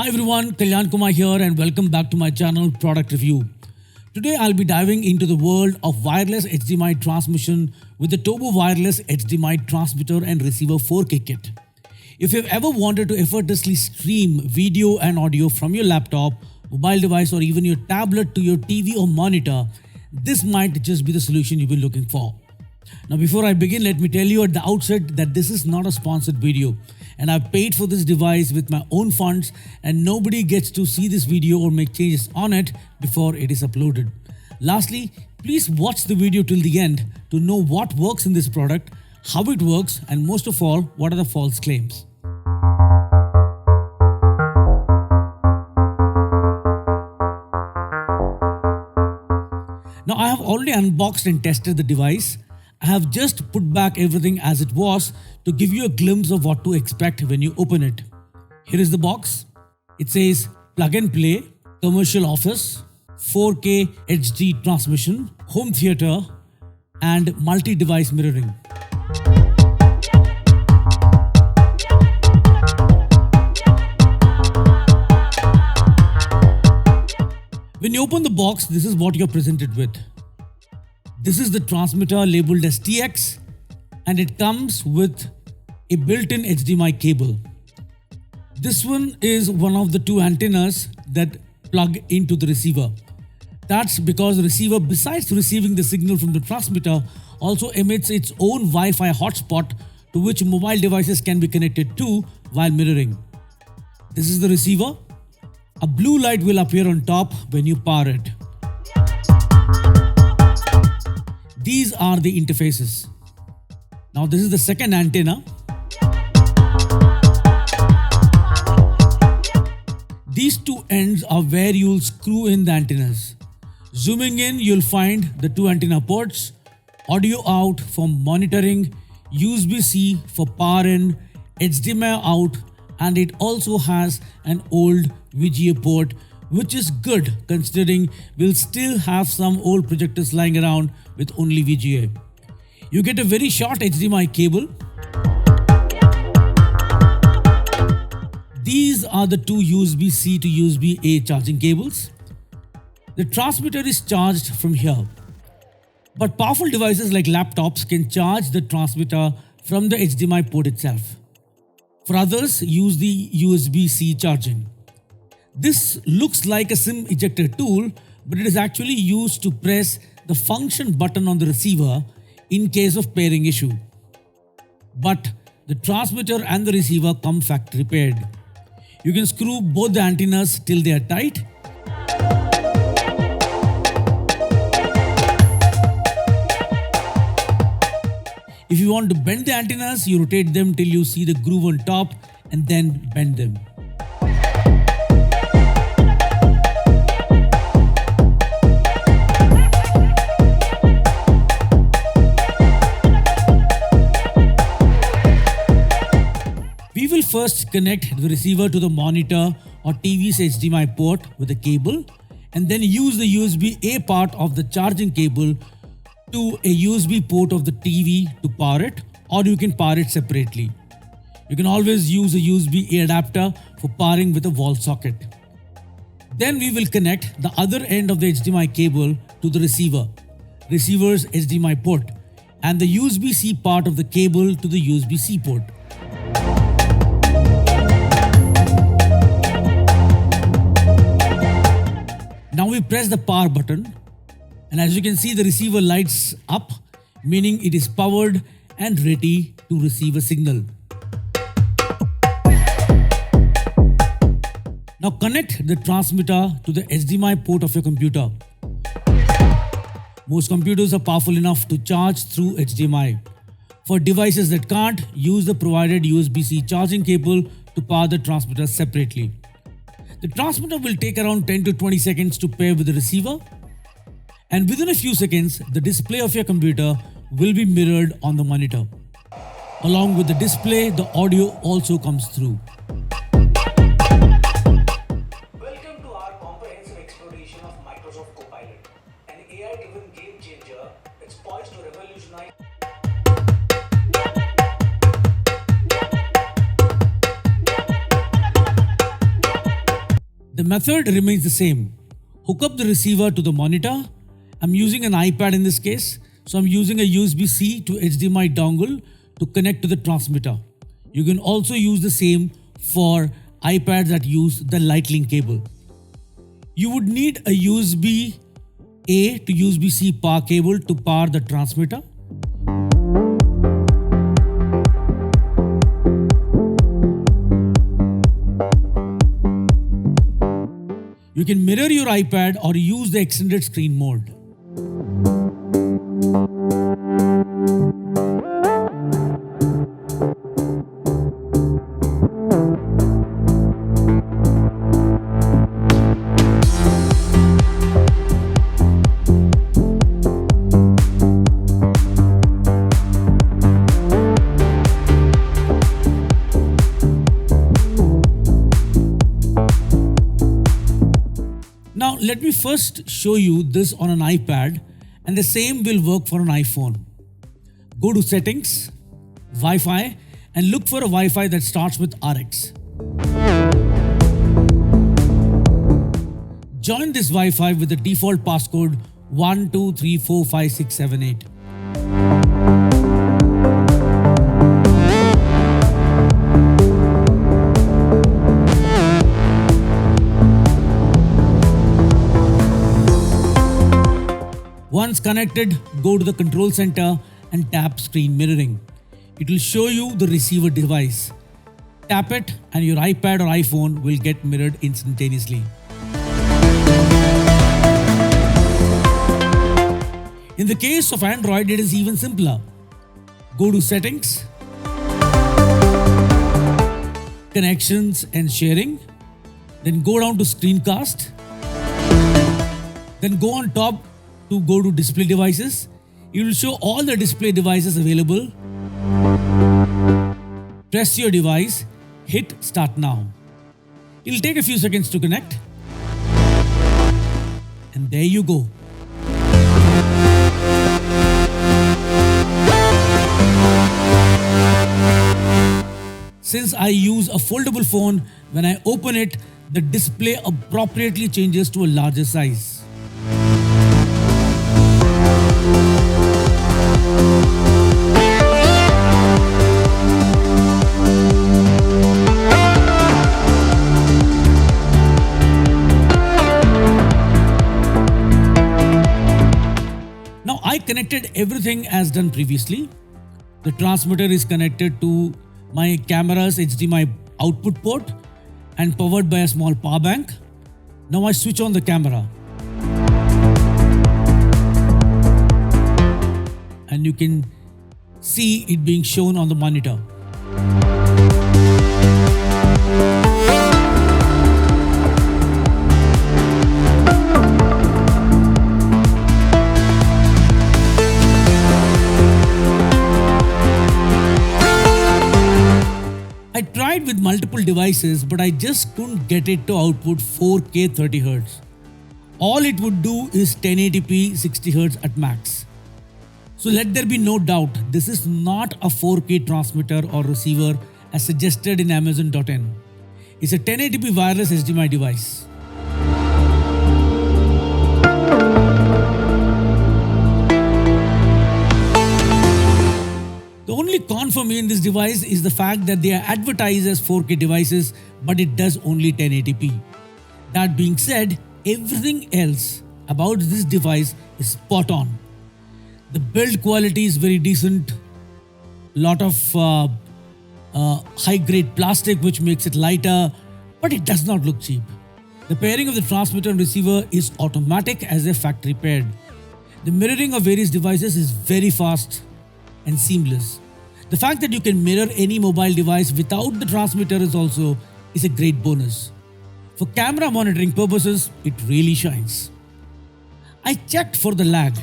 Hi everyone, Kalyan Kumar here and welcome back to my channel Product Review. Today I'll be diving into the world of wireless HDMI transmission with the Tobo wireless HDMI transmitter and receiver 4K kit. If you've ever wanted to effortlessly stream video and audio from your laptop, mobile device or even your tablet to your TV or monitor, this might just be the solution you've been looking for. Now before I begin, let me tell you at the outset that this is not a sponsored video and I've paid for this device with my own funds and nobody gets to see this video or make changes on it before it is uploaded. Lastly, please watch the video till the end to know what works in this product, how it works, and most of all, what are the false claims. Now I have already unboxed and tested the device. I have just put back everything as it was to give you a glimpse of what to expect when you open it. Here is the box. It says plug and play, commercial office, 4K HD transmission, home theater, and multi-device mirroring. When you open the box, this is what you're presented with. This is the transmitter labeled as TX and it comes with a built-in HDMI cable. This one is one of the two antennas that plug into the receiver. That's because the receiver, besides receiving the signal from the transmitter, also emits its own Wi-Fi hotspot to which mobile devices can be connected to while mirroring. This is the receiver. A blue light will appear on top when you power it. These are the interfaces. Now this is the second antenna. These two ends are where you'll screw in the antennas. Zooming in, you'll find the two antenna ports, audio out for monitoring, USB-C for power in, HDMI out, and it also has an old VGA port, which is good considering we'll still have some old projectors lying around with only VGA. You get a very short HDMI cable. These are the two USB-C to USB-A charging cables. The transmitter is charged from here. But powerful devices like laptops can charge the transmitter from the HDMI port itself. For others, use the USB-C charging. This looks like a SIM ejector tool, but it is actually used to press the function button on the receiver in case of pairing issue. But the transmitter and the receiver come factory paired. You can screw both the antennas till they are tight. If you want to bend the antennas, you rotate them till you see the groove on top and then bend them. We will first connect the receiver to the monitor or TV's HDMI port with a cable and then use the USB-A part of the charging cable to a USB port of the TV to power it, or you can power it separately. You can always use a USB-A adapter for powering with a wall socket. Then we will connect the other end of the HDMI cable to the receiver's HDMI port, and the USB-C part of the cable to the USB-C port. Now we press the power button and as you can see the receiver lights up, meaning it is powered and ready to receive a signal. Now connect the transmitter to the HDMI port of your computer. Most computers are powerful enough to charge through HDMI. For devices that can't, use the provided USB-C charging cable to power the transmitter separately. The transmitter will take around 10 to 20 seconds to pair with the receiver, and within a few seconds, the display of your computer will be mirrored on the monitor. Along with the display, the audio also comes through. Welcome to our comprehensive exploration of Microsoft Copilot, an AI-driven game changer that's poised to revolutionize. The method remains the same. Hook up the receiver to the monitor. I'm using an iPad in this case, so I'm using a USB-C to HDMI dongle to connect to the transmitter. You can also use the same for iPads that use the Lightning cable. You would need a USB-A to USB-C power cable to power the transmitter. You can mirror your iPad or use the extended screen mode. Now let me first show you this on an iPad, and the same will work for an iPhone. Go to Settings, Wi-Fi, and look for a Wi-Fi that starts with RX. Join this Wi-Fi with the default passcode 12345678. Once connected, go to the control center and tap screen mirroring. It will show you the receiver device. Tap it and your iPad or iPhone will get mirrored instantaneously. In the case of Android, it is even simpler. Go to Settings, Connections and Sharing, then go down to Screencast, then go on top to go to Display Devices. It will show all the display devices available. Press your device, hit Start Now. It will take a few seconds to connect. And there you go. Since I use a foldable phone, when I open it, the display appropriately changes to a larger size. Now I connected everything as done previously. The transmitter is connected to my camera's HDMI output port and powered by a small power bank. Now I switch on the camera. And you can see it being shown on the monitor. I tried with multiple devices, but I just couldn't get it to output 4K 30Hz. All it would do is 1080p 60Hz at max. So let there be no doubt, this is not a 4K transmitter or receiver as suggested in Amazon.in. It's a 1080p wireless HDMI device. The only con for me in this device is the fact that they are advertised as 4K devices, but it does only 1080p. That being said, everything else about this device is spot on. The build quality is very decent. Lot of high-grade plastic which makes it lighter, but it does not look cheap. The pairing of the transmitter and receiver is automatic as if factory paired. The mirroring of various devices is very fast and seamless. The fact that you can mirror any mobile device without the transmitter is a great bonus. For camera monitoring purposes, it really shines. I checked for the lag,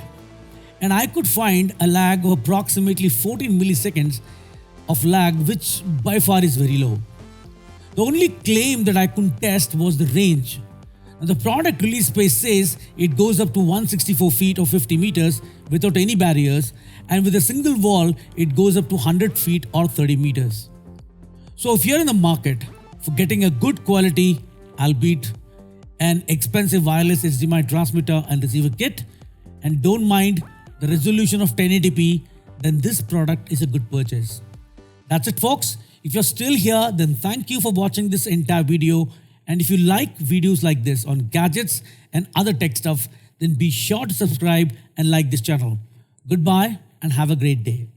and I could find a lag of approximately 14 milliseconds of lag, which by far is very low. The only claim that I couldn't test was the range. Now, the product release space says it goes up to 164 feet or 50 meters without any barriers, and with a single wall, it goes up to 100 feet or 30 meters. So if you're in the market for getting a good quality, albeit an expensive wireless HDMI transmitter and receiver kit, and don't mind the resolution of 1080p, then this product is a good purchase. That's it, folks. If you're still here, then thank you for watching this entire video. And if you like videos like this on gadgets and other tech stuff, then be sure to subscribe and like this channel. Goodbye and have a great day.